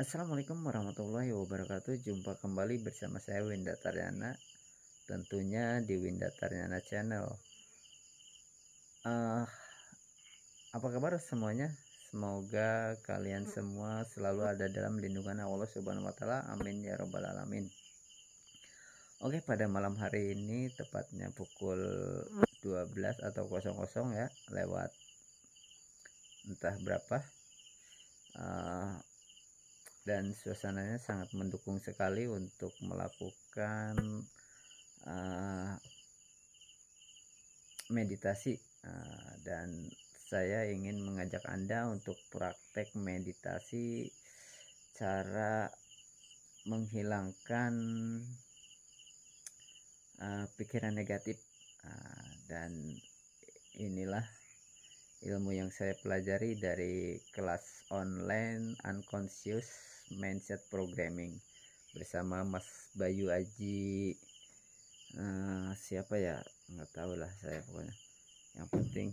Assalamualaikum warahmatullahi wabarakatuh. Jumpa kembali bersama saya Winda Taryana, tentunya di Winda Taryana Channel. Uh, apa kabar semuanya? Semoga kalian semua selalu ada dalam lindungan Allah Subhanahu wa taala. Amin ya rabbal alamin. Oke, pada malam hari ini tepatnya pukul 12 atau 00 ya, lewat entah berapa. Dan suasananya sangat mendukung sekali untuk melakukan meditasi, dan saya ingin mengajak Anda untuk praktek meditasi, cara menghilangkan pikiran negatif, dan inilah ilmu yang saya pelajari dari kelas online Unconscious Mindset Programming bersama Mas Bayu Aji. Siapa ya, nggak tahu lah saya pokoknya. Yang penting